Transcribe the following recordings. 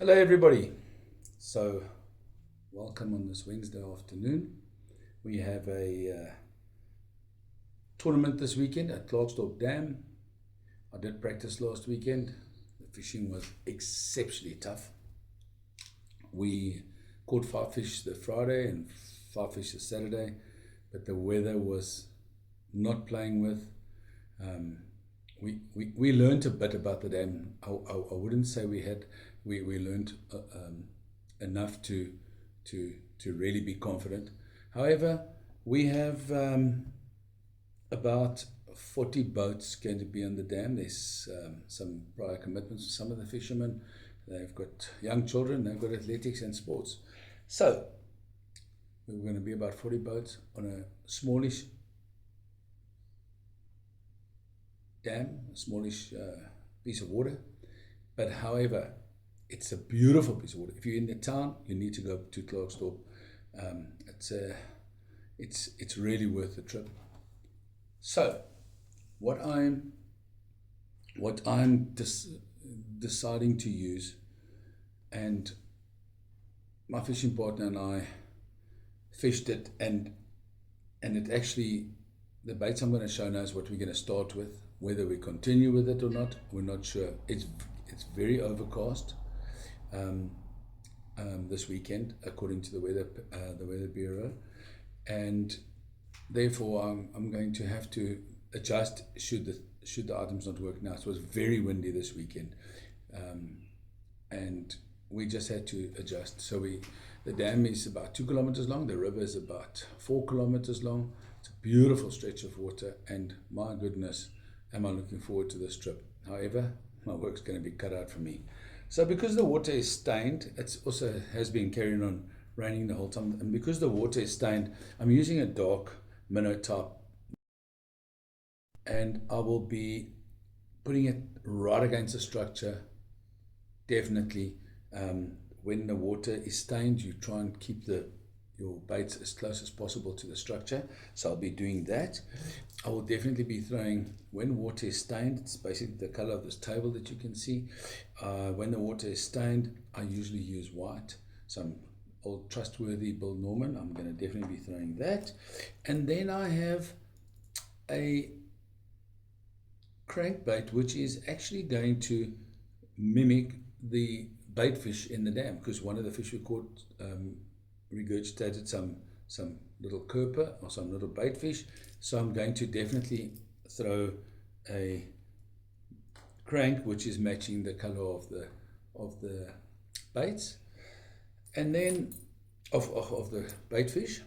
Hello everybody. So welcome on this Wednesday afternoon. We have a tournament this weekend at Klerksdorp Dam. I did practice last weekend. The fishing was exceptionally tough. We caught 5 fish the Friday and 5 fish the Saturday, but the weather was not playing with. We learned a bit about the dam. I wouldn't say we learned enough to really be confident. However, we have about 40 boats going to be on the dam. There's some prior commitments to some of the fishermen. They've got young children, they've got athletics and sports. So we're going to be about 40 boats on a smallish dam, a smallish piece of water. But however, it's a beautiful piece of water. If you're in the town, you need to go to Klerksdorp. It's really worth the trip. So, what I'm deciding to use, and my fishing partner and I fished it, and it actually, the baits I'm going to show now is what we're going to start with. Whether we continue with it or not, we're not sure. It's very overcast this weekend, according to the Weather Bureau, and therefore I'm going to have to adjust should the items not work now. So it was very windy this weekend, and we just had to adjust. So the dam is about 2 kilometers long. The river is about 4 kilometers long. It's a beautiful stretch of water, and my goodness, am I looking forward to this trip. However, my work's going to be cut out for me. So because the water is stained, it also has been carrying on raining the whole time, and because the water is stained, I'm using a dark minnow type, and I will be putting it right against the structure. Definitely, when the water is stained, you try and keep your baits as close as possible to the structure. So I'll be doing that. I will definitely be throwing, when water is stained, it's basically the color of this table that you can see. When the water is stained, I usually use white. Some old trustworthy Bill Norman, I'm going to definitely be throwing that. And then I have a crankbait, which is actually going to mimic the bait fish in the dam, because one of the fish we caught regurgitated some little kerper or some little bait fish. So I'm going to definitely throw a crank which is matching the color of the baits, and then of the bait fish.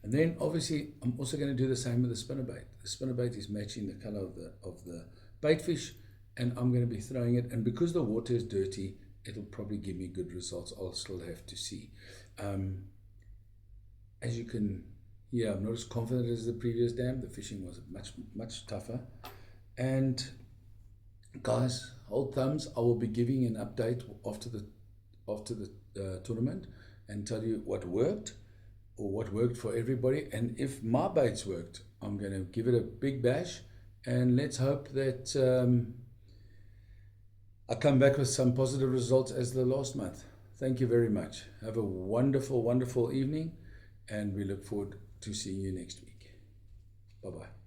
And then obviously I'm also going to do the same with the spinnerbait. The spinnerbait is matching the color of the bait fish, and I'm going to be throwing it. And because the water is dirty, it'll probably give me good results. I'll still have to see. As you can hear, I'm not as confident as the previous dam. The fishing was much tougher. And guys, hold thumbs. I will be giving an update after the tournament and tell you what worked, or what worked for everybody. And if my baits worked, I'm going to give it a big bash, and let's hope that I come back with some positive results as the last month. Thank you very much. Have a wonderful, wonderful evening, and we look forward to seeing you next week. Bye-bye.